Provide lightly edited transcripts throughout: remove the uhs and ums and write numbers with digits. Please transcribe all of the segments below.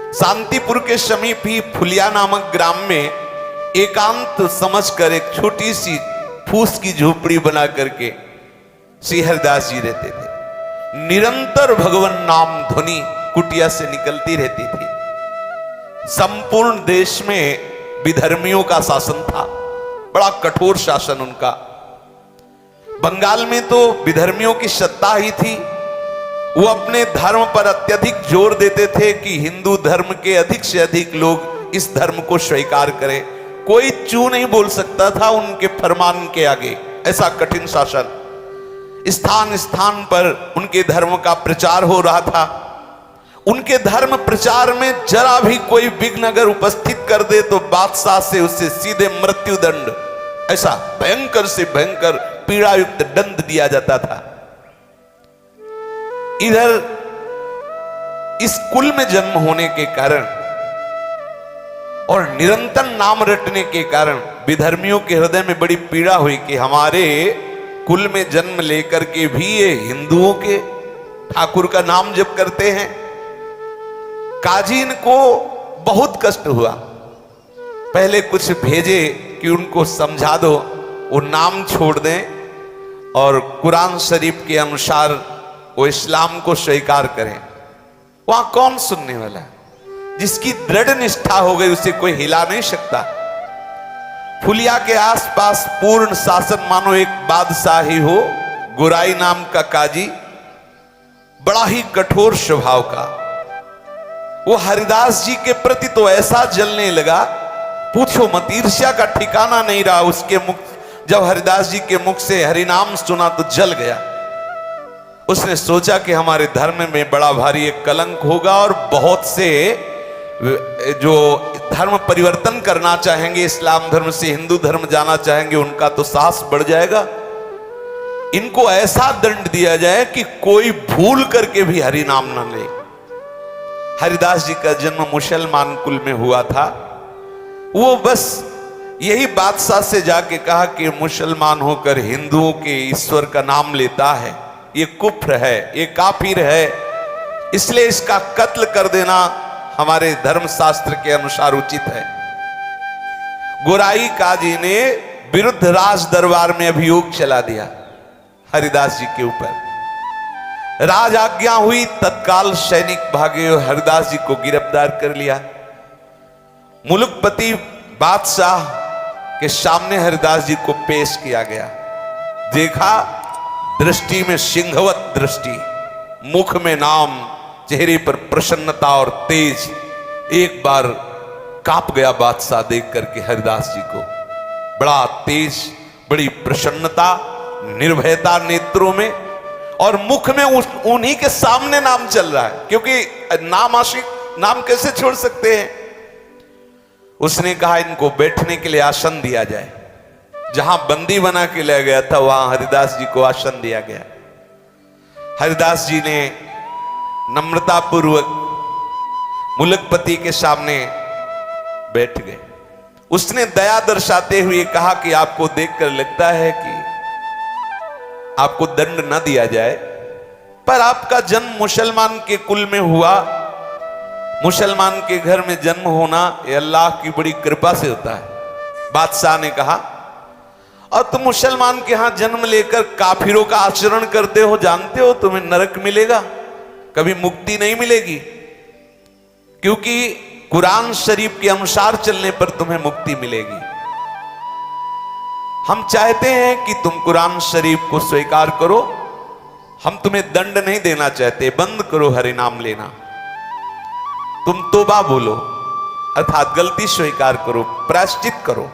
शांतिपुर के समीप ही फुलिया नामक ग्राम में एकांत समझकर एक छोटी सी फूस की झोपड़ी बना करके श्री हरिदास जी रहते थे। निरंतर भगवान नाम ध्वनि कुटिया से निकलती रहती थी। संपूर्ण देश में विधर्मियों का शासन था, बड़ा कठोर शासन उनका। बंगाल में तो विधर्मियों की सत्ता ही थी। वो अपने धर्म पर अत्यधिक जोर देते थे कि हिंदू धर्म के अधिक से अधिक लोग इस धर्म को स्वीकार करें। कोई चू नहीं बोल सकता था उनके फरमान के आगे, ऐसा कठिन शासन। स्थान स्थान पर उनके धर्म का प्रचार हो रहा था। उनके धर्म प्रचार में जरा भी कोई विघ्न अगर उपस्थित कर दे तो बादशाह से उससे सीधे मृत्युदंड, ऐसा भयंकर से भयंकर पीड़ायुक्त दंड दिया जाता था। इधर इस कुल में जन्म होने के कारण और निरंतर नाम रटने के कारण विधर्मियों के हृदय में बड़ी पीड़ा हुई कि हमारे कुल में जन्म लेकर के भी ये हिंदुओं के ठाकुर का नाम जप करते हैं। काजी इनको बहुत कष्ट हुआ। पहले कुछ भेजे कि उनको समझा दो, वो नाम छोड़ दें और कुरान शरीफ के अनुसार वो इस्लाम को स्वीकार करें। वहां कौन सुनने वाला है? जिसकी दृढ़ निष्ठा हो गई उसे कोई हिला नहीं सकता। फुलिया के आसपास पूर्ण शासन मानो एक बादशाह ही हो। गुराई नाम का काजी, बड़ा ही कठोर स्वभाव का, वो हरिदास जी के प्रति तो ऐसा जलने लगा, पूछो मत, ईर्ष्या का ठिकाना नहीं रहा उसके मुख। जब हरिदास जी के मुख से हरिनाम सुना तो जल गया। उसने सोचा कि हमारे धर्म में बड़ा भारी एक कलंक होगा और बहुत से जो धर्म परिवर्तन करना चाहेंगे, इस्लाम धर्म से हिंदू धर्म जाना चाहेंगे, उनका तो साहस बढ़ जाएगा। इनको ऐसा दंड दिया जाए कि कोई भूल करके भी हरि नाम ना ले। हरिदास जी का जन्म मुसलमान कुल में हुआ था। वो बस यही बादशाह से जाके कहा कि मुसलमान होकर हिंदुओं के ईश्वर का नाम लेता है, ये कुफ्र है, ये काफिर है, इसलिए इसका कत्ल कर देना हमारे धर्म शास्त्र के अनुसार उचित है। गोराई काजी ने विरुद्ध राज दरबार में अभियोग चला दिया हरिदास जी के ऊपर। राज आज्ञा हुई, तत्काल सैनिक भागे और हरिदास जी को गिरफ्तार कर लिया। मुलुकपति बादशाह के सामने हरिदास जी को पेश किया गया। देखा, दृष्टि में सिंहवत दृष्टि, मुख में नाम, चेहरे पर प्रसन्नता और तेज। एक बार कांप गया बादशाह देख करके हरिदास जी को। बड़ा तेज, बड़ी प्रसन्नता, निर्भयता नेत्रों में, और मुख में उन्हीं के सामने नाम चल रहा है, क्योंकि नाम आशिक, नाम कैसे छोड़ सकते हैं। उसने कहा इनको बैठने के लिए आसन दिया जाए। जहां बंदी बना के ले गया था वहां हरिदास जी को आसन दिया गया। हरिदास जी ने नम्रता पूर्वक मुलकपति के सामने बैठ गए। उसने दया दर्शाते हुए कहा कि आपको देखकर लगता है कि आपको दंड न दिया जाए, पर आपका जन्म मुसलमान के कुल में हुआ। मुसलमान के घर में जन्म होना ये अल्लाह की बड़ी कृपा से होता है। बादशाह ने कहा, और तुम मुसलमान के यहां जन्म लेकर काफिरों का आचरण करते हो, जानते हो तुम्हें नरक मिलेगा, कभी मुक्ति नहीं मिलेगी, क्योंकि कुरान शरीफ के अनुसार चलने पर तुम्हें मुक्ति मिलेगी। हम चाहते हैं कि तुम कुरान शरीफ को स्वीकार करो, हम तुम्हें दंड नहीं देना चाहते, बंद करो हरि नाम लेना, तुम तौबा बोलो, अर्थात गलती स्वीकार करो, प्रायश्चित करो,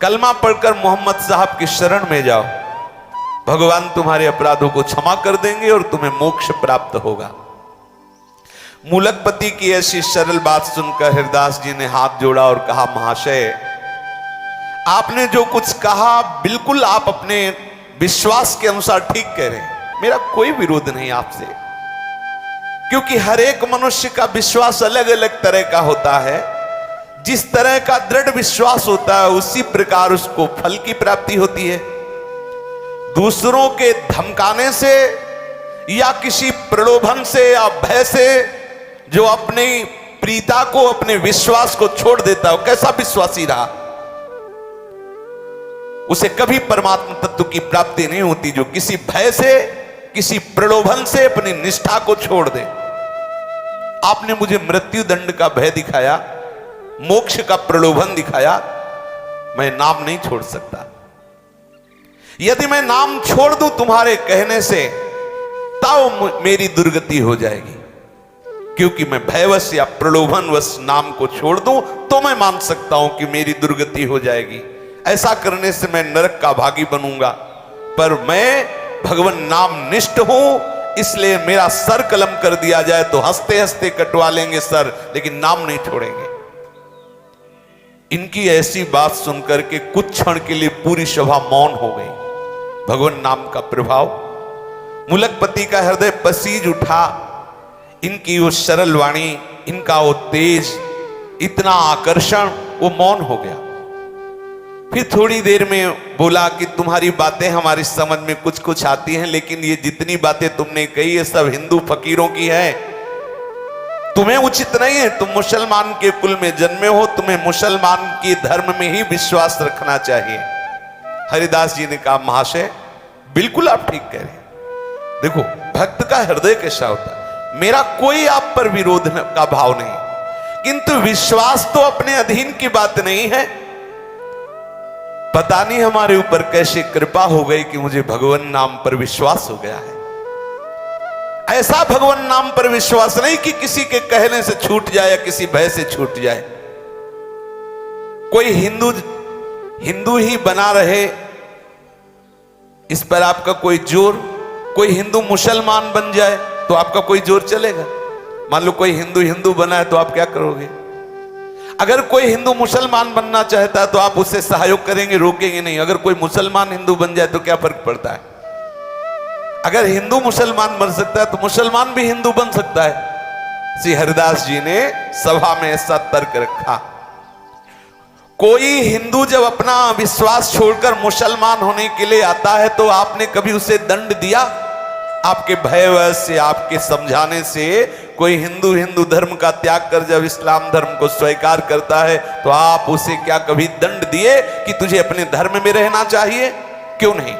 कलमा पढ़कर मोहम्मद साहब की शरण में जाओ, भगवान तुम्हारे अपराधों को क्षमा कर देंगे और तुम्हें मोक्ष प्राप्त होगा। मुलकपति की ऐसी सरल बात सुनकर हरिदास जी ने हाथ जोड़ा और कहा, महाशय आपने जो कुछ कहा बिल्कुल आप अपने विश्वास के अनुसार ठीक कह रहे हैं, मेरा कोई विरोध नहीं आपसे, क्योंकि हर एक मनुष्य का विश्वास अलग अलग तरह का होता है। जिस तरह का दृढ़ विश्वास होता है उसी प्रकार उसको फल की प्राप्ति होती है। दूसरों के धमकाने से या किसी प्रलोभन से या भय से जो अपने प्रीता को, अपने विश्वास को छोड़ देता है, कैसा विश्वासी रहा, उसे कभी परमात्मा तत्व की प्राप्ति नहीं होती। जो किसी भय से, किसी प्रलोभन से अपनी निष्ठा को छोड़ दे। आपने मुझे मृत्यु दंड का भय दिखाया, मोक्ष का प्रलोभन दिखाया, मैं नाम नहीं छोड़ सकता। यदि मैं नाम छोड़ दूं तुम्हारे कहने से, तब मेरी दुर्गति हो जाएगी। क्योंकि मैं भयवश या प्रलोभनवश नाम को छोड़ दूं तो मैं मान सकता हूं कि मेरी दुर्गति हो जाएगी। ऐसा करने से मैं नरक का भागी बनूंगा। पर मैं भगवान नाम निष्ठ हूं, इसलिए मेरा सर कलम कर दिया जाए तो हंसते हंसते कटवा लेंगे सर, लेकिन नाम नहीं छोड़ेंगे। इनकी ऐसी बात सुनकर के कुछ क्षण के लिए पूरी सभा मौन हो गई। भगवान नाम का प्रभाव, मुलकपति का हृदय पसीज उठा। इनकी वो सरल वाणी, इनका वो तेज, इतना आकर्षण, वो मौन हो गया। फिर थोड़ी देर में बोला कि तुम्हारी बातें हमारी समझ में कुछ कुछ आती हैं, लेकिन ये जितनी बातें तुमने कही ये सब हिंदू फकीरों की है, तुम्हें उचित नहीं है। तुम मुसलमान के कुल में जन्मे हो, तुम्हें मुसलमान के धर्म में ही विश्वास रखना चाहिए। हरिदास जी ने कहा, महाशय बिल्कुल आप ठीक कह रहे हैं। देखो भक्त का हृदय कैसा होता है, मेरा कोई आप पर विरोध का भाव नहीं, किंतु विश्वास तो अपने अधीन की बात नहीं है। पता नहीं हमारे ऊपर कैसे कृपा हो गई कि मुझे भगवान नाम पर विश्वास हो गया है। ऐसा भगवान नाम पर विश्वास नहीं कि किसी के कहने से छूट जाए या किसी भय से छूट जाए। कोई हिंदू ही बना रहे, इस पर आपका कोई जोर, कोई हिंदू मुसलमान बन जाए तो आपका कोई जोर चलेगा। मान लो कोई हिंदू बना है तो आप क्या करोगे? अगर कोई हिंदू मुसलमान बनना चाहता है तो आप उससे सहयोग करेंगे, रोकेंगे नहीं। अगर कोई मुसलमान हिंदू बन जाए तो क्या फर्क पड़ता है? अगर हिंदू मुसलमान बन सकता है तो मुसलमान भी हिंदू बन सकता है। श्री हरिदास जी ने सभा में ऐसा तर्क रखा। कोई हिंदू जब अपना विश्वास छोड़कर मुसलमान होने के लिए आता है तो आपने कभी उसे दंड दिया? आपके भयवश से, आपके समझाने से कोई हिंदू धर्म का त्याग कर जब इस्लाम धर्म को स्वीकार करता है तो आप उसे क्या कभी दंड दिए कि तुझे अपने धर्म में रहना चाहिए? क्यों नहीं?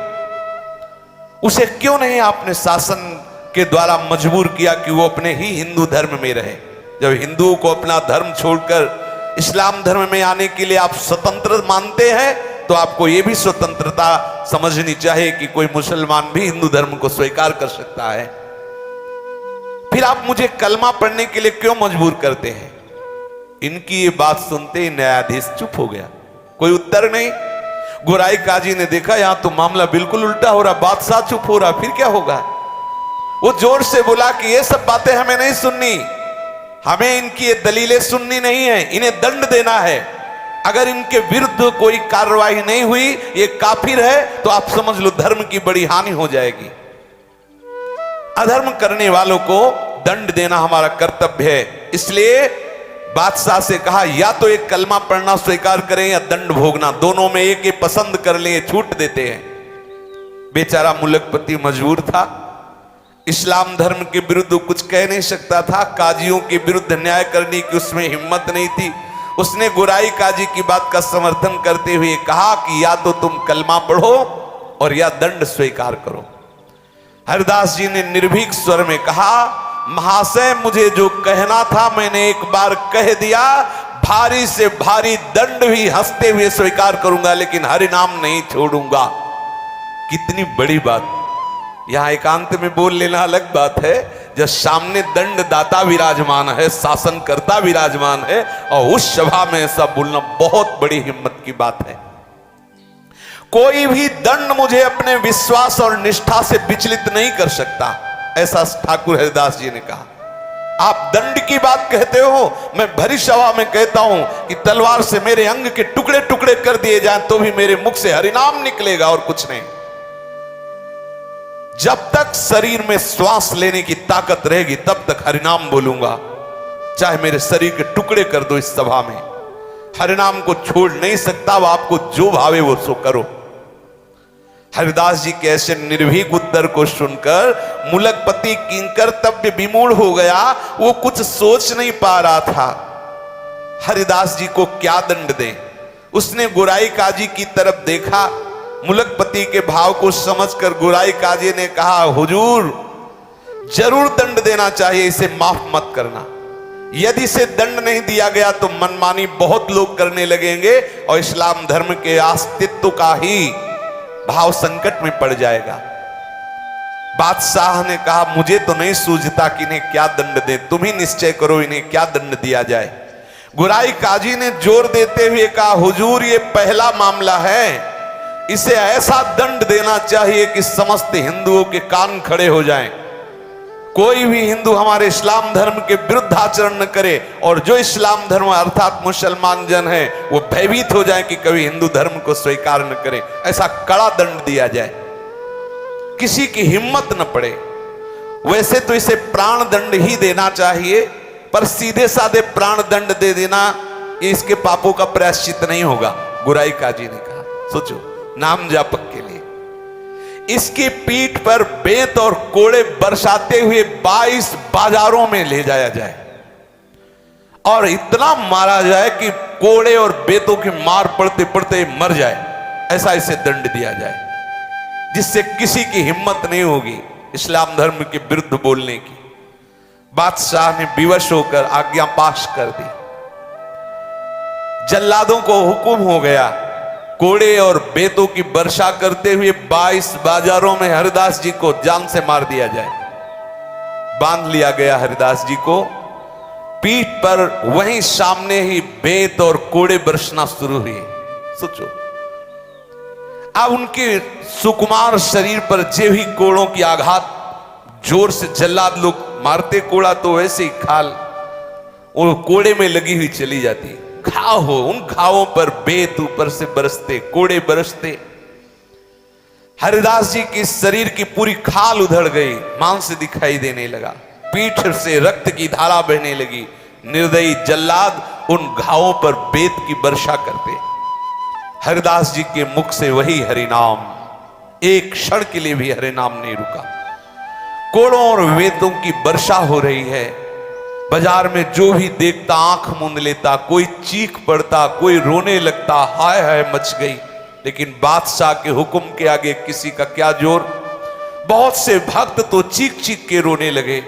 उसे क्यों नहीं आपने शासन के द्वारा मजबूर किया कि वो अपने ही हिंदू धर्म में रहे? जब हिंदुओं को अपना धर्म छोड़कर इस्लाम धर्म में आने के लिए आप स्वतंत्र मानते हैं तो आपको यह भी स्वतंत्रता समझनी चाहिए कि कोई मुसलमान भी हिंदू धर्म को स्वीकार कर सकता है। फिर आप मुझे कलमा पढ़ने के लिए क्यों मजबूर करते हैं? इनकी ये बात सुनते ही न्यायाधीश चुप हो गया, कोई उत्तर नहीं। गोराई काजी ने देखा यहां तो मामला बिल्कुल उल्टा हो रहा, बादशाह चुप हो रहा, फिर क्या होगा? वो जोर से बोला कि ये सब बातें हमें नहीं सुननी, हमें इनकी ये दलीलें सुननी नहीं है, इन्हें दंड देना है। अगर इनके विरुद्ध कोई कार्रवाई नहीं हुई, ये काफिर है, तो आप समझ लो धर्म की बड़ी हानि हो जाएगी। अधर्म करने वालों को दंड देना हमारा कर्तव्य है। इसलिए बादशाह से कहा या तो एक कलमा पढ़ना स्वीकार करें या दंड भोगना, दोनों में एक ही पसंद कर ले, छूट देते हैं। बेचारा मुलकपति मजबूर था, इस्लाम धर्म के विरुद्ध कुछ कह नहीं सकता था, काजियों के विरुद्ध न्याय करने की उसमें हिम्मत नहीं थी। उसने गोराई काजी की बात का समर्थन करते हुए कहा कि या तो तुम कलमा पढ़ो और या दंड स्वीकार करो। हरिदास जी ने निर्भीक स्वर में कहा, महाशय मुझे जो कहना था मैंने एक बार कह दिया, भारी से भारी दंड भी हंसते हुए स्वीकार करूंगा, लेकिन हरि नाम नहीं छोड़ूंगा। कितनी बड़ी बात! यहां एकांत में बोल लेना अलग बात है, जब सामने दंड दाता विराजमान है, शासनकर्ता विराजमान है, और उस सभा में ऐसा बोलना बहुत बड़ी हिम्मत की बात है। कोई भी दंड मुझे अपने विश्वास और निष्ठा से विचलित नहीं कर सकता, ऐसा ठाकुर हरिदास जी ने कहा। आप दंड की बात कहते हो, मैं भरी सभा में कहता हूं कि तलवार से मेरे अंग के टुकड़े टुकड़े कर दिए जाएं तो भी मेरे मुख से हरिनाम निकलेगा और कुछ नहीं। जब तक शरीर में श्वास लेने की ताकत रहेगी तब तक हरिनाम बोलूंगा, चाहे मेरे शरीर के टुकड़े कर दो। इस सभा में हरिनाम को छोड़ नहीं सकता, वो आपको जो भावे वो सो करो। हरिदास जी के ऐसे निर्भीक उत्तर को सुनकर मुलकपति किंकर तब विमूढ़ हो गया। वो कुछ सोच नहीं पा रहा था हरिदास जी को क्या दंड दें। उसने गुराई काजी की तरफ देखा। मुलकपति के भाव को समझकर गुराई काजी ने कहा, हुजूर जरूर दंड देना चाहिए, इसे माफ मत करना। यदि इसे दंड नहीं दिया गया तो मनमानी बहुत लोग करने लगेंगे और इस्लाम धर्म के अस्तित्व का ही भाव संकट में पड़ जाएगा। बादशाह ने कहा, मुझे तो नहीं सूझता कि इन्हें क्या दंड दें, तुम ही निश्चय करो इन्हें क्या दंड दिया जाए। गुराई काजी ने जोर देते हुए कहा, हुजूर ये पहला मामला है, इसे ऐसा दंड देना चाहिए कि समस्त हिंदुओं के कान खड़े हो जाएं। कोई भी हिंदू हमारे इस्लाम धर्म के विरुद्ध आचरण न करे और जो इस्लाम धर्म अर्थात मुसलमान जन है वो भयभीत हो जाए कि कभी हिंदू धर्म को स्वीकार न करें। ऐसा कड़ा दंड दिया जाए, किसी की हिम्मत न पड़े। वैसे तो इसे प्राण दंड ही देना चाहिए, पर सीधे साधे प्राण दंड दे देना ये इसके पापों का प्रायश्चित नहीं होगा। गुराई काजी ने कहा, सोचो नाम जापक के लिए इसकी पीठ पर बेत और कोड़े बरसाते हुए 22 बाजारों में ले जाया जाए और इतना मारा जाए कि कोड़े और बेतों की मार पड़ते पड़ते मर जाए, ऐसा इसे दंड दिया जाए, जिससे किसी की हिम्मत नहीं होगी इस्लाम धर्म के विरुद्ध बोलने की। बादशाह ने विवश होकर आज्ञा पाश कर दी। जल्लादों को हुक्म हो गया, कोड़े और बेतों की वर्षा करते हुए 22 बाजारों में हरिदास जी को जान से मार दिया जाए। बांध लिया गया हरिदास जी को, पीठ पर वहीं सामने ही बेत और कोड़े बरसना शुरू हुए। सोचो, अब उनके सुकुमार शरीर पर जे भी कोड़ों की आघात जोर से जल्लाद लोग मारते, कोड़ा तो वैसे ही खाल वो कोड़े में लगी हुई चली जाती, घाव हो, उन घावों पर बेत ऊपर से बरसते, कोड़े बरसते। हरिदास जी की शरीर की पूरी खाल उधड़ गई, मांस दिखाई देने लगा, पीठ से रक्त की धारा बहने लगी। निर्दयी जल्लाद उन घावों पर बेत की वर्षा करते। हरिदास जी के मुख से वही हरिनाम, एक क्षण के लिए भी हरिनाम नहीं रुका। कोड़ों और वेतों की वर्षा हो रही है। बाजार में जो भी देखता आंख मूंद लेता, कोई चीख पड़ता, कोई रोने लगता, हाय हाय मच गई। लेकिन बादशाह के हुक्म के आगे किसी का क्या जोर। बहुत से भक्त तो चीख चीख के रोने लगे।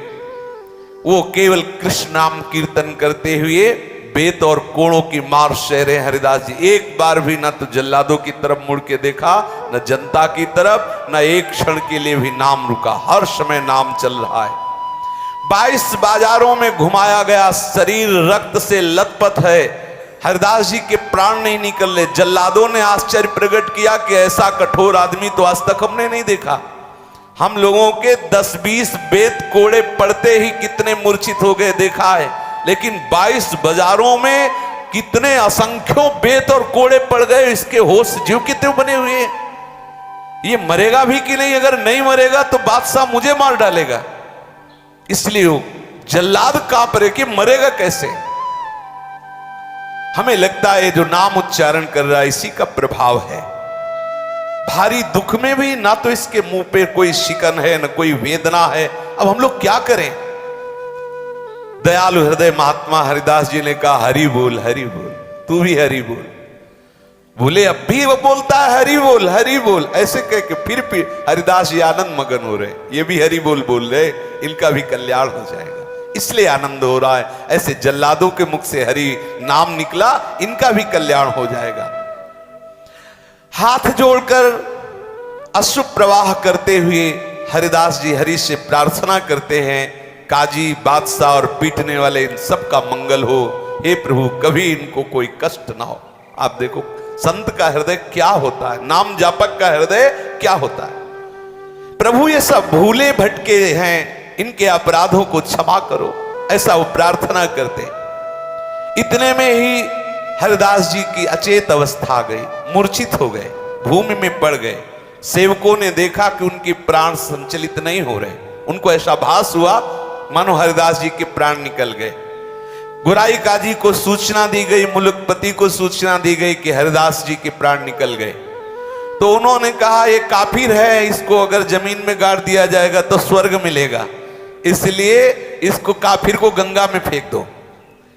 वो केवल कृष्ण नाम कीर्तन करते हुए बेत और कोड़ों की मार सह रहे हरिदास जी। एक बार भी ना तो जल्लादों की तरफ मुड़ के देखा, न जनता की तरफ, न एक क्षण के लिए भी नाम रुका। हर समय नाम चल रहा है। 22 बाजारों में घुमाया गया, शरीर रक्त से लथपथ है, हरिदास जी के प्राण नहीं निकल रहे। जल्लादों ने आश्चर्य प्रकट किया कि ऐसा कठोर आदमी तो आज तक हमने नहीं देखा। हम लोगों के 10-20 बेत कोड़े पड़ते ही कितने मूर्छित हो गए देखा है, लेकिन 22 बाजारों में कितने असंख्यों बेत और कोड़े पड़ गए, इसके होश जीव कितने बने हुए। ये मरेगा भी कि नहीं? अगर नहीं मरेगा तो बादशाह मुझे मार डालेगा। इसलिए वो जल्लाद कांप रहे कि मरेगा कैसे। हमें लगता है जो नाम उच्चारण कर रहा है इसी का प्रभाव है। भारी दुख में भी ना तो इसके मुंह पे कोई शिकन है, ना कोई वेदना है। अब हम लोग क्या करें? दयालु हृदय महात्मा हरिदास जी ने कहा, हरि बोल, हरि बोल, तू भी हरि बोल। बोले अब भी वो बोलता है हरि बोल, हरि बोल, ऐसे कह के फिर हरिदास जी आनंद मगन हो रहे। ये भी हरि बोल बोल रहे, इनका भी कल्याण हो जाएगा, इसलिए आनंद हो रहा है। ऐसे जल्लादों के मुख से हरि नाम निकला, इनका भी कल्याण हो जाएगा। हाथ जोड़कर अश्रु प्रवाह करते हुए हरिदास जी हरि से प्रार्थना करते हैं, काजी, बादशाह और पीटने वाले इन सब का मंगल हो। हे प्रभु, कभी इनको कोई कष्ट ना हो। आप देखो संत का हृदय क्या होता है, नाम जापक का हृदय क्या होता है। प्रभु ये सब भूले भटके हैं, इनके अपराधों को क्षमा करो, ऐसा वो प्रार्थना करते। इतने में ही हरिदास जी की अचेत अवस्था आ गई, मूर्छित हो गए, भूमि में पड़ गए। सेवकों ने देखा कि उनके प्राण संचलित नहीं हो रहे। उनको ऐसा भास हुआ मानो हरिदास जी के प्राण निकल गए। गुराई काजी को सूचना दी गई, मुलकपति को सूचना दी गई कि हरिदास जी के प्राण निकल गए। तो उन्होंने कहा ये काफिर है, इसको अगर जमीन में गाड़ दिया जाएगा तो स्वर्ग मिलेगा, इसलिए इसको काफिर को गंगा में फेंक दो,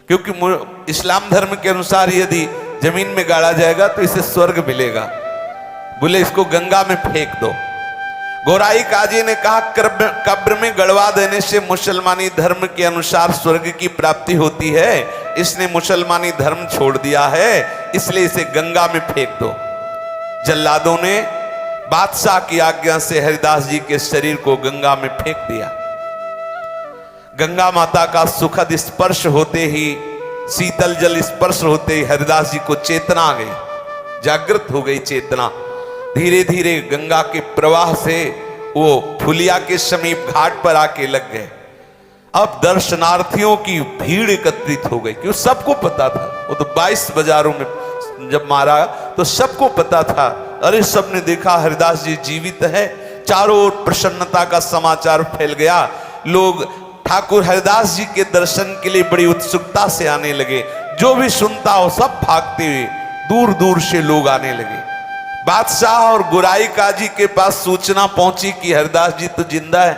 क्योंकि इस्लाम धर्म के अनुसार यदि जमीन में गाड़ा जाएगा तो इसे स्वर्ग मिलेगा। बोले इसको गंगा में फेंक दो। गोराई काजी ने कहा कब्र में गड़वा देने से मुसलमानी धर्म के अनुसार स्वर्ग की प्राप्ति होती है, इसने मुसलमानी धर्म छोड़ दिया है, इसलिए इसे गंगा में फेंक दो। जल्लादों ने बादशाह की आज्ञा से हरिदास जी के शरीर को गंगा में फेंक दिया। गंगा माता का सुखद स्पर्श होते ही, शीतल जल स्पर्श होते ही हरिदास जी को चेतना आ गई, जागृत हो गई चेतना। धीरे धीरे गंगा के प्रवाह से वो फुलिया के समीप घाट पर आके लग गए। अब दर्शनार्थियों की भीड़ एकत्रित हो गई, क्योंकि सबको पता था, वो तो 22 बाजारों में जब मारा तो सबको पता था, अरे सबने देखा हरिदास जी जीवित है। चारों ओर प्रसन्नता का समाचार फैल गया। लोग ठाकुर हरिदास जी के दर्शन के लिए बड़ी उत्सुकता से आने लगे। जो भी सुनता हो सब भागते हुए दूर दूर से लोग आने लगे। बादशाह और गुराई काजी के पास सूचना पहुंची कि हरिदास जी तो जिंदा है,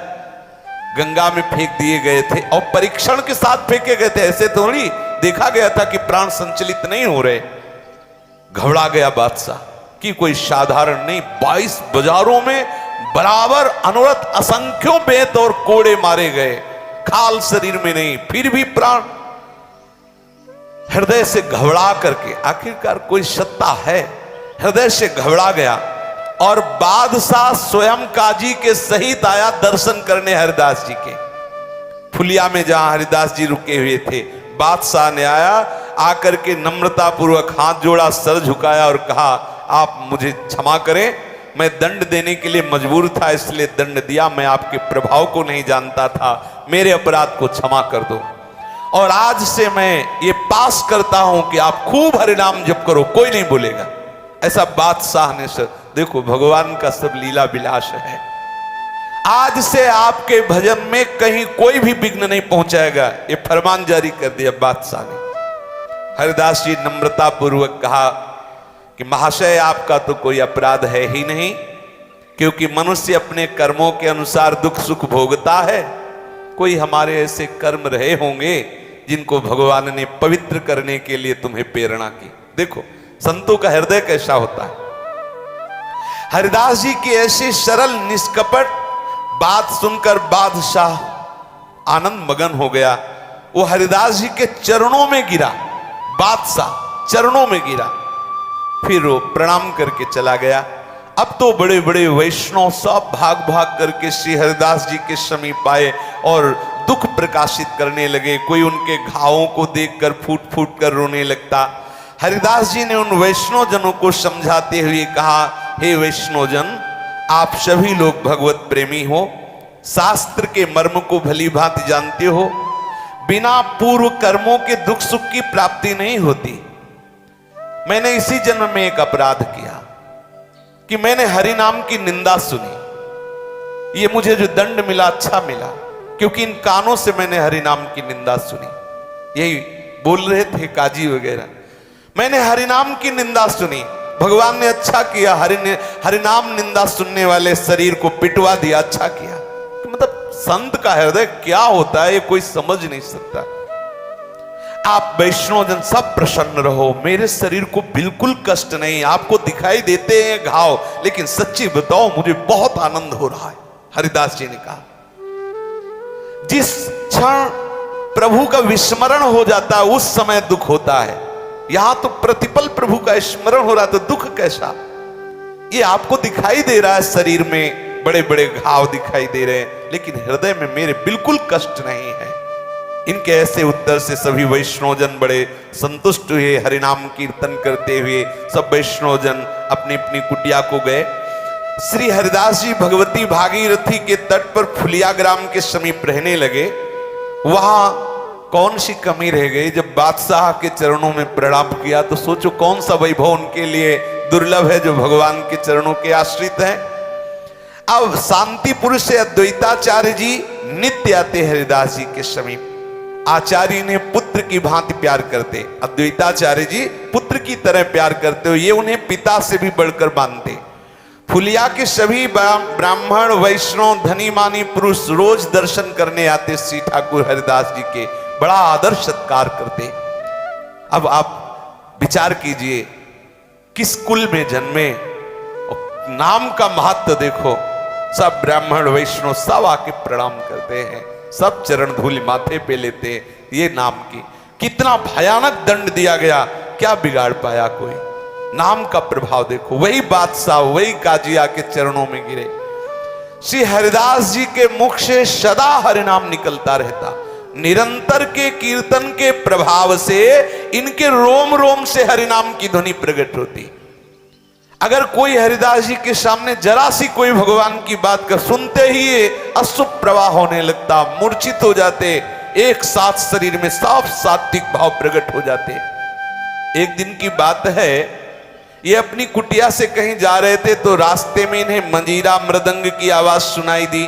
गंगा में फेंक दिए गए थे और परीक्षण के साथ फेंके गए थे, ऐसे थोड़ी देखा गया था कि प्राण संचलित नहीं हो रहे। घबरा गया बादशाह कि कोई साधारण नहीं, 22 बाजारों में बराबर अनवरत असंख्यों बेत और कोड़े मारे गए, खाल शरीर में नहीं, फिर भी प्राण। हृदय से घबरा करके, आखिरकार कोई सत्ता है, हृदय से घबरा गया और बादशाह स्वयं काजी के सहित आया दर्शन करने हरिदास जी के। फुलिया में जहां हरिदास जी रुके हुए थे, बादशाह ने आया, आकर के नम्रता पूर्वक हाथ जोड़ा, सर झुकाया और कहा आप मुझे क्षमा करें, मैं दंड देने के लिए मजबूर था, इसलिए दंड दिया, मैं आपके प्रभाव को नहीं जानता था, मेरे अपराध को क्षमा कर दो। और आज से मैं ये पास करता हूं कि आप खूब हरिनाम जप करो, कोई नहीं बोलेगा। ऐसा बादशाह ने सर, देखो भगवान का सब लीला विलास है। आज से आपके भजन में कहीं कोई भी विघ्न नहीं पहुंचाएगा, ये फरमान जारी कर दिया बादशाह ने। हरिदास जी नम्रता पूर्वक कहा कि महाशय आपका तो कोई अपराध है ही नहीं, क्योंकि मनुष्य अपने कर्मों के अनुसार दुख सुख भोगता है। कोई हमारे ऐसे कर्म रहे होंगे जिनको भगवान ने पवित्र करने के लिए तुम्हें प्रेरणा की। देखो संतों का हृदय कैसा होता है। हरिदास जी की ऐसी सरल निष्कपट बात सुनकर बादशाह आनंद मगन हो गया। वो हरिदास जी के चरणों में गिरा, बादशाह चरणों में गिरा, फिर वो प्रणाम करके चला गया। अब तो बड़े बड़े वैष्णव सब भाग भाग करके श्री हरिदास जी के समीप आए और दुख प्रकाशित करने लगे। कोई उनके घावों को देखकर फूट फूट कर रोने लगता। हरिदास जी ने उन वैष्णव जनों को समझाते हुए कहा, हे वैष्णव जन, आप सभी लोग भगवत प्रेमी हो, शास्त्र के मर्म को भली भांति जानते हो। बिना पूर्व कर्मों के दुख सुख की प्राप्ति नहीं होती। मैंने इसी जन्म में एक अपराध किया कि मैंने हरि नाम की निंदा सुनी। ये मुझे जो दंड मिला अच्छा मिला, क्योंकि इन कानों से मैंने हरि नाम की निंदा सुनी। यही बोल रहे थे काजी वगैरह, मैंने हरि नाम की निंदा सुनी, भगवान ने अच्छा किया, हरि नाम निंदा सुनने वाले शरीर को पिटवा दिया, अच्छा किया। तो मतलब संत का हृदय क्या होता है ये कोई समझ नहीं सकता। आप वैष्णव जन सब प्रसन्न रहो, मेरे शरीर को बिल्कुल कष्ट नहीं, आपको दिखाई देते हैं घाव, लेकिन सच्ची बताओ मुझे बहुत आनंद हो रहा है। हरिदास जी ने कहा, जिस क्षण प्रभु का विस्मरण हो जाता है उस समय दुख होता है, यहां तो प्रतिपल प्रभु का स्मरण हो रहा है, तो दुख कैसा। ये आपको दिखाई दे रहा है, शरीर में बड़े बड़े घाव दिखाई दे रहे हैं, लेकिन हृदय में मेरे बिल्कुल कष्ट नहीं है। इनके ऐसे उत्तर से सभी वैष्णवजन बड़े संतुष्ट हुए। हरिनाम कीर्तन करते हुए सब वैष्णवजन अपनी अपनी कुटिया को गए। श्री हरिदास जी भगवती भागीरथी के तट पर फुलिया ग्राम के समीप रहने लगे। वहां कौन सी कमी रह गई, जब बादशाह के चरणों में प्रणाम किया तो सोचो कौन सा वैभव उनके लिए दुर्लभ है जो भगवान के चरणों के आश्रित हैं। अब शांतिपुर से अद्वैताचार्य जी नित्य आते हरिदास जी के समीप। आचार्य ने पुत्र की भांति प्यार करते, अद्वैताचार्य जी पुत्र की तरह प्यार करते हो, ये उन्हें पिता से भी बढ़कर मानते। फुलिया के सभी ब्राह्मण वैष्णव धनी मानी पुरुष रोज दर्शन करने आते श्री ठाकुर हरिदास जी के, बड़ा आदर सत्कार करते। अब आप विचार कीजिए किस कुल में जन्मे, नाम का महत्व देखो। सब ब्राह्मण वैष्णव सब आके प्रणाम करते हैं, सब चरण धूल माथे पे लेते हैं। ये नाम की कितना भयानक दंड दिया गया, क्या बिगाड़ पाया कोई? नाम का प्रभाव देखो। वही बादशाह वही काजी आके चरणों में गिरे। श्री हरिदास जी के मुख से सदा हरिनाम निकलता रहता। निरंतर के कीर्तन के प्रभाव से इनके रोम रोम से हरिनाम की ध्वनि प्रकट होती। अगर कोई हरिदास जी के सामने जरा सी कोई भगवान की बात कर, सुनते ही ये अशुभ प्रवाह होने लगता, मूर्छित हो जाते, एक साथ शरीर में साफ सात्विक भाव प्रकट हो जाते। एक दिन की बात है, ये अपनी कुटिया से कहीं जा रहे थे तो रास्ते में इन्हें मंजीरा मृदंग की आवाज सुनाई दी।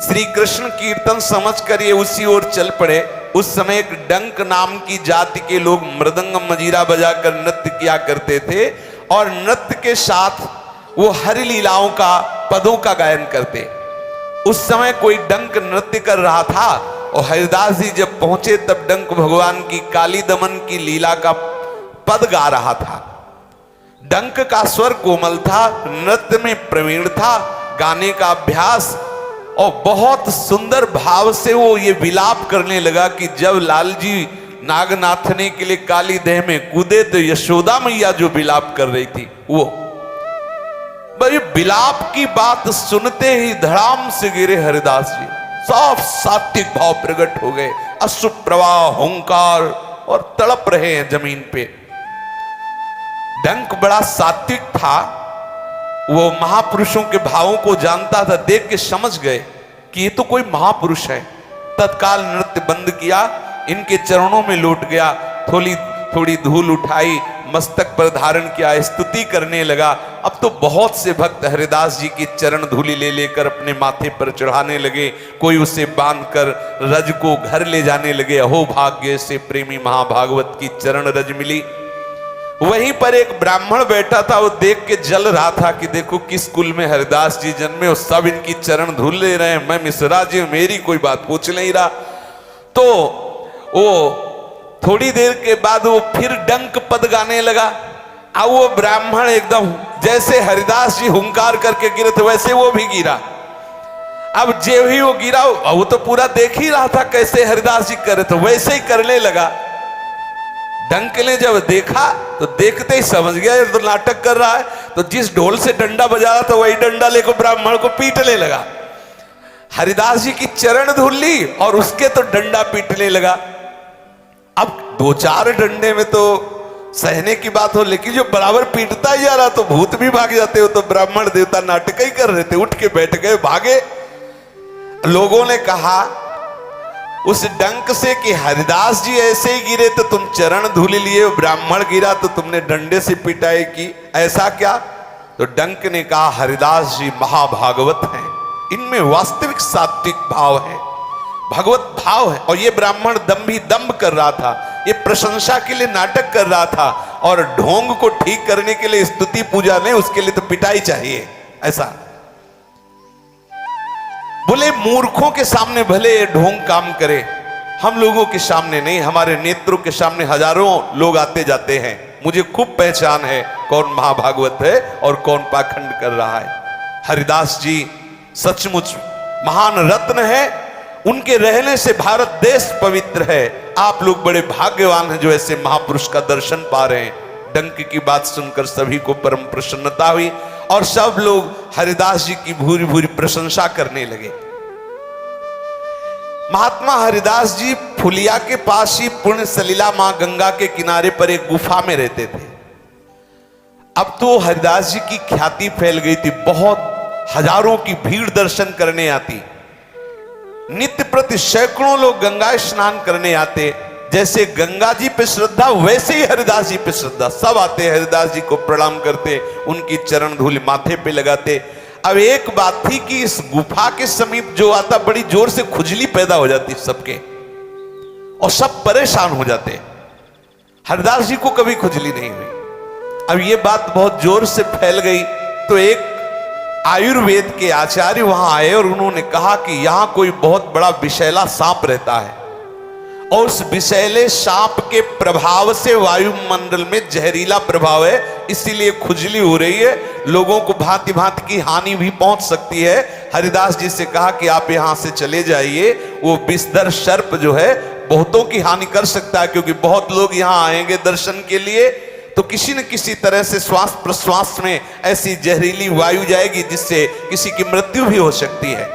श्री कृष्ण कीर्तन समझकर ये उसी ओर चल पड़े। उस समय एक डंक नाम की जाति के लोग मृदंग मजीरा बजाकर नृत्य किया करते थे और नृत्य के साथ वो हरि लीलाओं का पदों का गायन करते। उस समय कोई डंक नृत्य कर रहा था और हरिदास जी जब पहुंचे तब डंक भगवान की काली दमन की लीला का पद गा रहा था। डंक का स्वर कोमल था, नृत्य में प्रवीण था, गाने का अभ्यास, और बहुत सुंदर भाव से वो ये विलाप करने लगा कि जब लाल जी नाग नाथने के लिए काली देह में कूदे तो यशोदा मैया जो विलाप कर रही थी वो। भाई विलाप की बात सुनते ही धड़ाम से गिरे हरिदास जी, साफ सात्विक भाव प्रकट हो गए, अश्रु प्रवाह हुंकार और तड़प रहे हैं जमीन पे। डंक बड़ा सात्विक था, वो महापुरुषों के भावों को जानता था, देख के समझ गए कि ये तो कोई महापुरुष है। तत्काल नृत्य बंद किया, इनके चरणों में लौट गया, थोड़ी थोड़ी धूल उठाई, मस्तक पर धारण किया, स्तुति करने लगा। अब तो बहुत से भक्त हरिदास जी की चरण धूलि ले लेकर अपने माथे पर चढ़ाने लगे, कोई उसे बांधकर रज को घर ले जाने लगे। अहो भाग्य से प्रेमी महाभागवत की चरण रज मिली। वहीं पर एक ब्राह्मण बैठा था, वो देख के जल रहा था कि देखो किस कुल में हरिदास जी जन्मे और सब इनकी चरण धूल ले रहे हैं, मैं मिश्रा जी मेरी कोई बात पूछ नहीं रहा। तो वो थोड़ी देर के बाद वो फिर डंक पद गाने लगा। अब वो ब्राह्मण एकदम जैसे हरिदास जी हुंकार करके गिरे थे वैसे वो भी गिरा। अब जो ही वो गिरा, वो तो पूरा देख ही रहा था कैसे हरिदास जी कर रहे थे, वैसे ही करने लगा। डंक ने जब देखा तो देखते ही समझ गया ये तो नाटक कर रहा है, तो जिस ढोल से डंडा बजा रहा था वही डंडा लेकर ब्राह्मण को पीटने लगा। हरिदास जी की चरण धूल ली और उसके तो डंडा पीटने लगा। अब दो चार डंडे में तो सहने की बात हो, लेकिन जो बराबर पीटता ही जा रहा तो भूत भी भाग जाते हो। तो ब्राह्मण देवता नाटक ही कर रहे थे, उठ के बैठ गए, भागे। लोगों ने कहा उस डंक से कि हरिदास जी ऐसे ही गिरे तो तुम चरण धूल लिए, ब्राह्मण गिरा तो तुमने डंडे से पिटाई की, ऐसा क्या? तो डंक ने कहा हरिदास जी महाभागवत हैं, इनमें वास्तविक सात्विक भाव है, भगवत भाव है। और ये ब्राह्मण दंभ कर रहा था, ये प्रशंसा के लिए नाटक कर रहा था, और ढोंग को ठीक करने के लिए स्तुति पूजा नहीं, उसके लिए तो पिटाई चाहिए। ऐसा बोले मूर्खों के सामने भले ढोंग काम करे, हम लोगों के सामने नहीं। हमारे नेत्रों के सामने हजारों लोग आते जाते हैं, मुझे खूब पहचान है कौन महाभागवत है और कौन पाखंड कर रहा है। हरिदास जी सचमुच महान रत्न है, उनके रहने से भारत देश पवित्र है। आप लोग बड़े भाग्यवान हैं जो ऐसे महापुरुष का दर्शन पा रहे हैं। डंक की बात सुनकर सभी को परम प्रसन्नता हुई और सब लोग हरिदास जी की भूरी भूरी प्रशंसा करने लगे। महात्मा हरिदास जी फुलिया के पास ही पुण्य सलीला मां गंगा के किनारे पर एक गुफा में रहते थे। अब तो हरिदास जी की ख्याति फैल गई थी, बहुत हजारों की भीड़ दर्शन करने आती। नित्य प्रति सैकड़ों लोग गंगा स्नान करने आते। जैसे गंगा जी पे श्रद्धा वैसे ही हरिदास जी पे श्रद्धा, सब आते हरिदास जी को प्रणाम करते, उनकी चरण धूल माथे पे लगाते। अब एक बात थी कि इस गुफा के समीप जो आता बड़ी जोर से खुजली पैदा हो जाती सबके, और सब परेशान हो जाते। हरिदास जी को कभी खुजली नहीं हुई। अब ये बात बहुत जोर से फैल गई तो एक आयुर्वेद के आचार्य वहां आए और उन्होंने कहा कि यहां कोई बहुत बड़ा विषैला सांप रहता है और उस विषैले सांप के प्रभाव से वायुमंडल में जहरीला प्रभाव है, इसीलिए खुजली हो रही है, लोगों को भांति भांति की हानि भी पहुंच सकती है। हरिदास जी से कहा कि आप यहां से चले जाइए, वो विषधर सर्प जो है बहुतों की हानि कर सकता है, क्योंकि बहुत लोग यहां आएंगे दर्शन के लिए, तो किसी न किसी तरह से श्वास प्रश्वास में ऐसी जहरीली वायु जाएगी जिससे किसी की मृत्यु भी हो सकती है।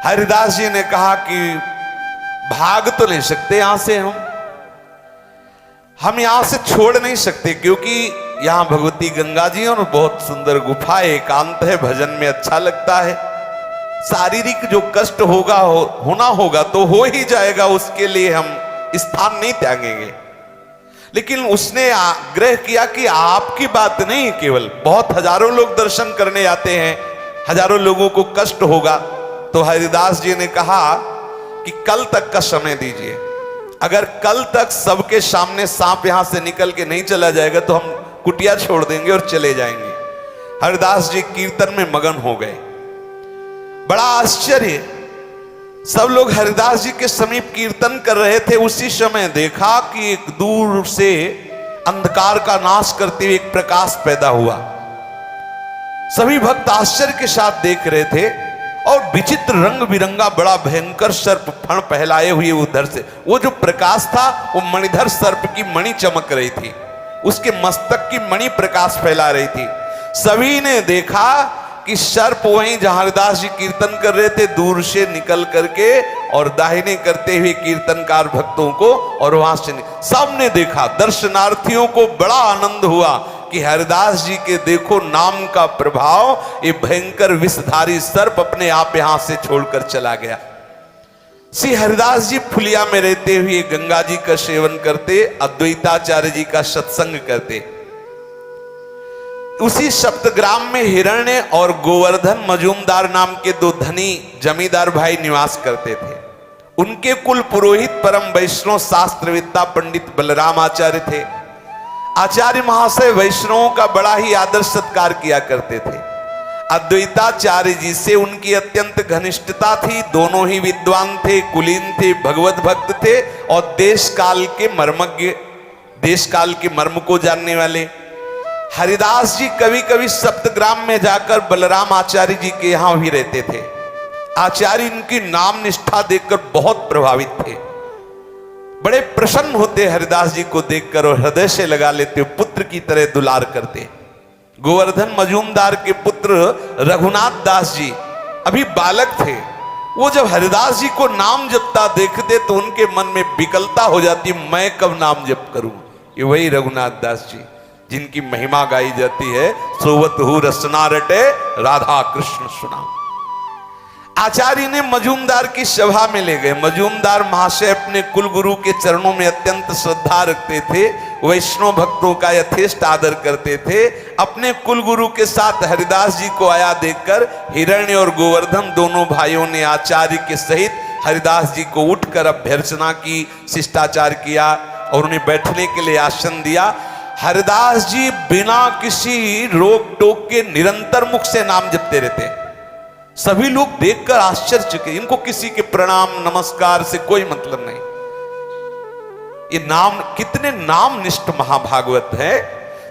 हरिदास जी ने कहा कि भाग तो नहीं सकते यहां से, हम यहां से छोड़ नहीं सकते, क्योंकि यहां भगवती गंगा जी और बहुत सुंदर गुफा है, एकांत है, भजन में अच्छा लगता है। शारीरिक जो कष्ट होगा होना होगा तो हो ही जाएगा, उसके लिए हम स्थान नहीं त्यागेंगे। लेकिन उसने आग्रह किया कि आपकी बात नहीं, केवल बहुत हजारों लोग दर्शन करने आते हैं, हजारों लोगों को कष्ट होगा। तो हरिदास जी ने कहा कि कल तक का समय दीजिए, अगर कल तक सबके सामने सांप यहां से निकल के नहीं चला जाएगा तो हम कुटिया छोड़ देंगे और चले जाएंगे। हरिदास जी कीर्तन में मगन हो गए। बड़ा आश्चर्य, सब लोग हरिदास जी के समीप कीर्तन कर रहे थे, उसी समय देखा कि एक दूर से अंधकार का नाश करते हुए एक प्रकाश पैदा हुआ। सभी भक्त आश्चर्य के साथ देख रहे थे और विचित्र रंग बिरंगा बड़ा भयंकर सर्प फण फैलाए हुए उधर से, वो जो प्रकाश था वो मणिधर सर्प की मणि चमक रही थी, उसके मस्तक की मणि प्रकाश फैला रही थी। सभी ने देखा कि सर्प वहीं जहां हरिदास जी कीर्तन कर रहे थे दूर से निकल करके और दाहिने करते हुए कीर्तनकार भक्तों को, और वहां से सबने देखा। दर्शनार्थियों को बड़ा आनंद हुआ कि हरिदास जी के देखो नाम का प्रभाव, ये भयंकर विषधारी सर्प अपने आप यहां से छोड़कर चला गया। श्री हरिदास जी फुलिया में रहते हुए गंगा जी का सेवन करते, अद्वैताचार्य जी का सत्संग करते। उसी सप्तग्राम में हिरण्य और गोवर्धन मजूमदार नाम के दो धनी जमींदार भाई निवास करते थे। उनके कुल पुरोहित परम वैष्णव शास्त्रवेत्ता पंडित बलराम आचार्य थे। आचार्य महाशय वैष्णवों का बड़ा ही आदर सत्कार किया करते थे। अद्वैताचार्य जी से उनकी अत्यंत घनिष्ठता थी। दोनों ही विद्वान थे, कुलीन थे, भगवत भक्त थे और देश काल के मर्मज्ञ, देश काल के मर्म को जानने वाले। हरिदास जी कभी कभी सप्तग्राम में जाकर बलराम आचार्य जी के यहां भी रहते थे। आचार्य इनकी नाम निष्ठा देखकर बहुत प्रभावित थे, बड़े प्रसन्न होते हरिदास जी को देखकर और हृदय से लगा लेते, पुत्र की तरह दुलार करते। गोवर्धन मजूमदार के पुत्र रघुनाथ दास जी अभी बालक थे। वो जब हरिदास जी को नाम जपता देखते तो उनके मन में विकलता हो जाती, मैं कब नाम जप करूं। ये वही रघुनाथ दास जी जिनकी महिमा गाई जाती है, सोवत हु रसना रटे राधा कृष्ण सुना। आचार्य ने मजूमदार की सभा में ले गए। मजूमदार महाशय अपने कुलगुरु के चरणों में अत्यंत श्रद्धा रखते थे, वैष्णव भक्तों का यथेष्ट आदर करते थे। अपने कुलगुरु के साथ हरिदास जी को आया देखकर हिरण्य और गोवर्धन दोनों भाइयों ने आचार्य के सहित हरिदास जी को उठकर अभ्यर्चना की, शिष्टाचार किया और उन्हें बैठने के लिए आसन दिया। हरिदास जी बिना किसी रोक टोक के निरंतर मुख से नाम जपते रहते। सभी लोग देखकर आश्चर्यचकित, इनको किसी के प्रणाम नमस्कार से कोई मतलब नहीं। ये नाम कितने नाम निष्ठ महाभागवत है,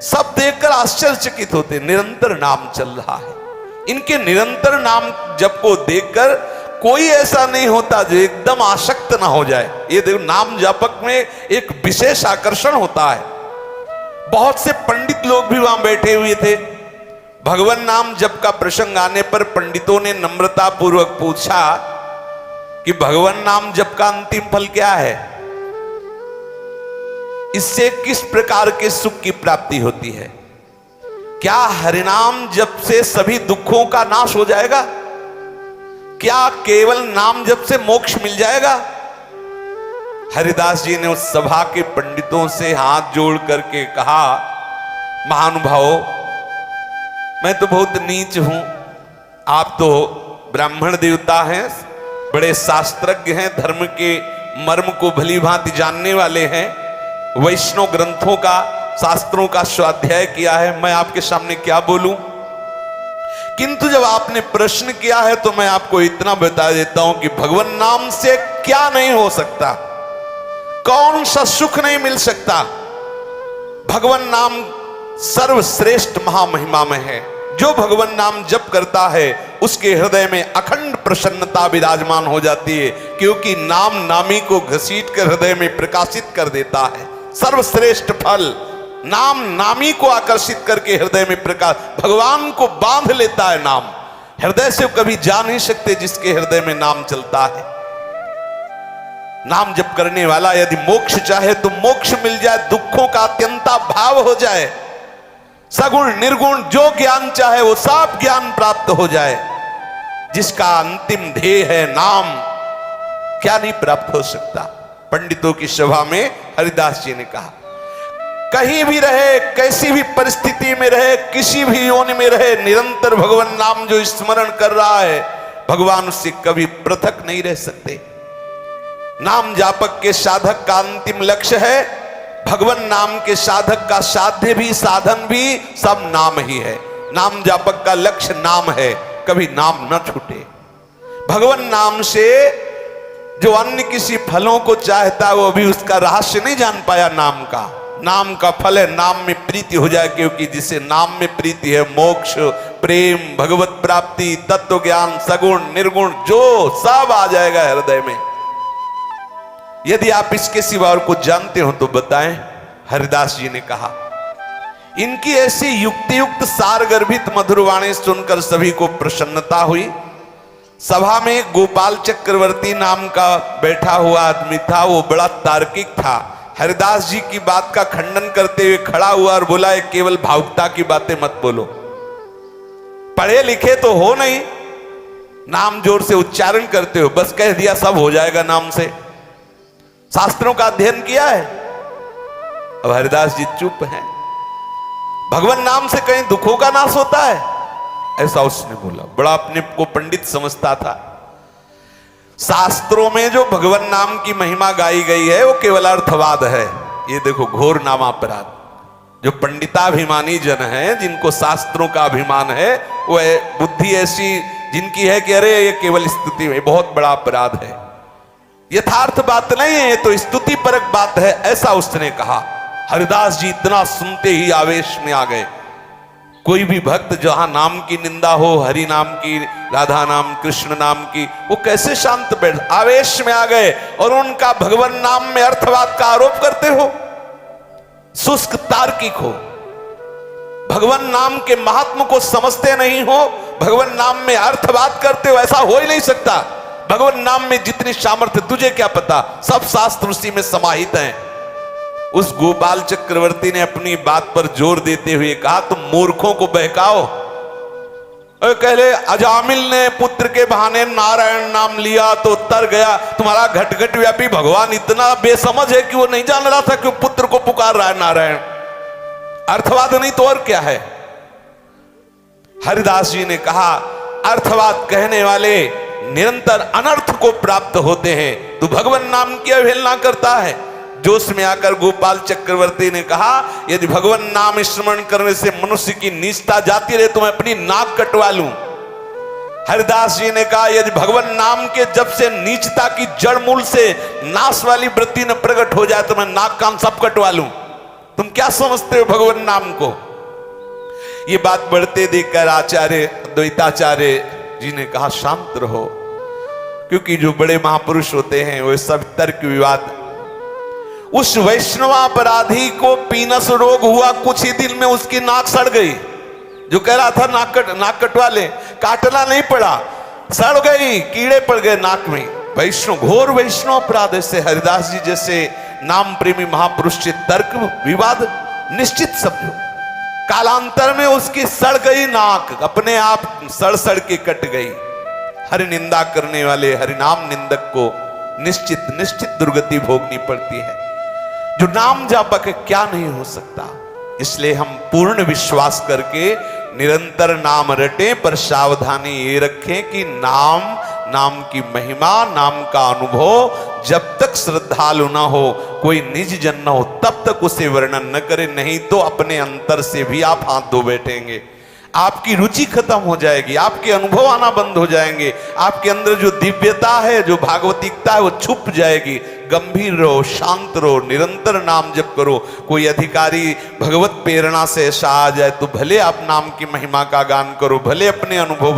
सब देखकर आश्चर्यचकित होते। निरंतर नाम चल रहा है। इनके निरंतर नाम जप को देखकर कोई ऐसा नहीं होता जो एकदम आसक्त ना हो जाए। ये देखो, नाम जापक में एक विशेष आकर्षण होता है। बहुत से पंडित लोग भी वहां बैठे हुए थे। भगवान नाम जप का प्रसंग आने पर पंडितों ने नम्रता पूर्वक पूछा कि भगवान नाम जप का अंतिम फल क्या है, इससे किस प्रकार के सुख की प्राप्ति होती है? क्या हरिनाम जप से सभी दुखों का नाश हो जाएगा? क्या केवल नाम जप से मोक्ष मिल जाएगा? हरिदास जी ने उस सभा के पंडितों से हाथ जोड़ करके कहा, महानुभावों, मैं तो बहुत नीच हूं, आप तो ब्राह्मण देवता हैं, बड़े शास्त्रज्ञ हैं, धर्म के मर्म को भली भांति जानने वाले हैं, वैष्णव ग्रंथों का, शास्त्रों का स्वाध्याय किया है, मैं आपके सामने क्या बोलूं? किंतु जब आपने प्रश्न किया है तो मैं आपको इतना बता देता हूं कि भगवान नाम से क्या नहीं हो सकता, कौन सा सुख नहीं मिल सकता। भगवान नाम सर्वश्रेष्ठ महामहिमा में है। जो भगवान नाम जप करता है उसके हृदय में अखंड प्रसन्नता विराजमान हो जाती है, क्योंकि नाम नामी को घसीट कर हृदय में प्रकाशित कर देता है। सर्वश्रेष्ठ फल नाम नामी को आकर्षित करके हृदय में प्रकाश, भगवान को बांध लेता है नाम। हृदय से कभी जा नहीं सकते जिसके हृदय में नाम चलता है। नाम जप करने वाला यदि मोक्ष चाहे तो मोक्ष मिल जाए, दुखों का अत्यंता भाव हो जाए, सगुण निर्गुण जो ज्ञान चाहे वो सब ज्ञान प्राप्त हो जाए। जिसका अंतिम ध्येय है नाम, क्या नहीं प्राप्त हो सकता। पंडितों की सभा में हरिदास जी ने कहा, कहीं भी रहे, कैसी भी परिस्थिति में रहे, किसी भी योनि में रहे, निरंतर भगवान नाम जो स्मरण कर रहा है, भगवान उससे कभी पृथक नहीं रह सकते। नाम जापक के साधक का अंतिम लक्ष्य है, भगवान नाम के साधक का साध्य भी साधन भी सब नाम ही है। नाम जापक का लक्ष्य नाम है, कभी नाम न छूटे। भगवान नाम से जो अन्य किसी फलों को चाहता है वो अभी उसका रहस्य नहीं जान पाया नाम का। नाम का फल है नाम में प्रीति हो जाए, क्योंकि जिसे नाम में प्रीति है मोक्ष, प्रेम, भगवत प्राप्ति, तत्व ज्ञान, सगुण निर्गुण जो सब आ जाएगा हृदय में। यदि आप इसके सिवा और कुछ जानते हो तो बताएं। हरिदास जी ने कहा, इनकी ऐसी युक्ति युक्त सार गर्भित मधुर वाणी सुनकर सभी को प्रसन्नता हुई। सभा में गोपाल चक्रवर्ती नाम का बैठा हुआ आदमी था, वो बड़ा तार्किक था। हरिदास जी की बात का खंडन करते हुए खड़ा हुआ और बोला, केवल भावुकता की बातें मत बोलो, पढ़े लिखे तो हो नहीं, नाम जोर से उच्चारण करते हो, बस कह दिया सब हो जाएगा नाम से, शास्त्रों का अध्ययन किया है। अब हरिदास जी चुप हैं। भगवान नाम से कहीं दुखों का नाश होता है, ऐसा उसने बोला। बड़ा अपने को पंडित समझता था। शास्त्रों में जो भगवान नाम की महिमा गाई गई है वो केवल अर्थवाद है। ये देखो घोर नामापराध। जो पंडिताभिमानी जन हैं, जिनको शास्त्रों का अभिमान है, वो बुद्धि ऐसी जिनकी है कि अरे ये केवल स्तुति है, बहुत बड़ा अपराध है, यथार्थ बात नहीं है, ये तो स्तुति परक बात है, ऐसा उसने कहा। हरिदास जी इतना सुनते ही आवेश में आ गए। कोई भी भक्त जहां नाम की निंदा हो, हरि नाम की, राधा नाम, कृष्ण नाम की, वो कैसे शांत बैठ, आवेश में आ गए और उनका भगवान नाम में अर्थवाद का आरोप करते हो। शुष्क तार्किक हो, भगवान नाम के महात्म को समझते नहीं हो, भगवान नाम में अर्थवाद करते हो, ऐसा हो ही नहीं सकता। भगवान नाम में जितनी सामर्थ्य तुझे क्या पता, सब शास्त्र उसी में समाहित हैं। उस गोपाल चक्रवर्ती ने अपनी बात पर जोर देते हुए कहा, तुम मूर्खों को बहकाओ। कहले अजामिल ने पुत्र के बहाने नारायण नाम लिया तो तर गया, तुम्हारा घट घट व्यापी भगवान इतना बेसमझ है कि वो नहीं जान रहा था कि पुत्र को पुकार रहा है नारायण। अर्थवाद नहीं तो और क्या है। हरिदास जी ने कहा, अर्थवाद कहने वाले निरंतर अनर्थ को प्राप्त होते हैं, तू भगवान नाम की अवहेलना करता है। जोश में आकर गोपाल चक्रवर्ती ने कहा, यदि भगवान नाम स्मरण करने से मनुष्य की नीचता जाती रहे तो मैं अपनी नाक कटवा लूं। हरिदास जी ने कहा, यदि भगवान नाम के जब से नीचता की जड़ मूल से नाश वाली वृत्ति न प्रकट हो जाए तो मैं नाक कान सब कटवा लूं। तुम क्या समझते हो भगवान नाम को। ये बात बढ़ते देखकर आचार्य द्वैताचार्य जी ने कहा, शांत रहो, क्योंकि जो बड़े महापुरुष होते हैं वो सब तर्क विवाद। उस वैष्णवापराधी को पीनस रोग हुआ, कुछ ही दिन में उसकी नाक सड़ गई। जो कह रहा था नाक कटवा ले, काटना नहीं पड़ा, सड़ गई, कीड़े पड़ गए नाक में। वैष्णव, घोर वैष्णव अपराध से हरिदास जी जैसे नाम प्रेमी महापुरुष से तर्क विवाद निश्चित समझो। कालांतर में उसकी सड़ गई नाक, अपने आप सड़ के कट गई। हरि निंदा करने वाले हरिनाम निंदक को निश्चित दुर्गति भोगनी पड़ती है। जो नाम जापक है क्या नहीं हो सकता। इसलिए हम पूर्ण विश्वास करके निरंतर नाम रटें, पर सावधानी ये रखें कि नाम की महिमा, नाम का अनुभव जब तक श्रद्धालु न हो, कोई निज जन न हो, तब तक उसे वर्णन न करें, नहीं तो अपने अंतर से भी आप हाथ धो बैठेंगे। आपकी रुचि खत्म हो जाएगी, आपके अनुभव आना बंद हो जाएंगे, आपके अंदर जो दिव्यता है, जो भागवतिकता है, वो छुप जाएगी। गंभीर रहो, शांत रहो, निरंतर नाम जप करो। कोई अधिकारी भगवत प्रेरणा से ऐसा आ जाए तो भले आप नाम की महिमा का गान करो, भले अपने अनुभव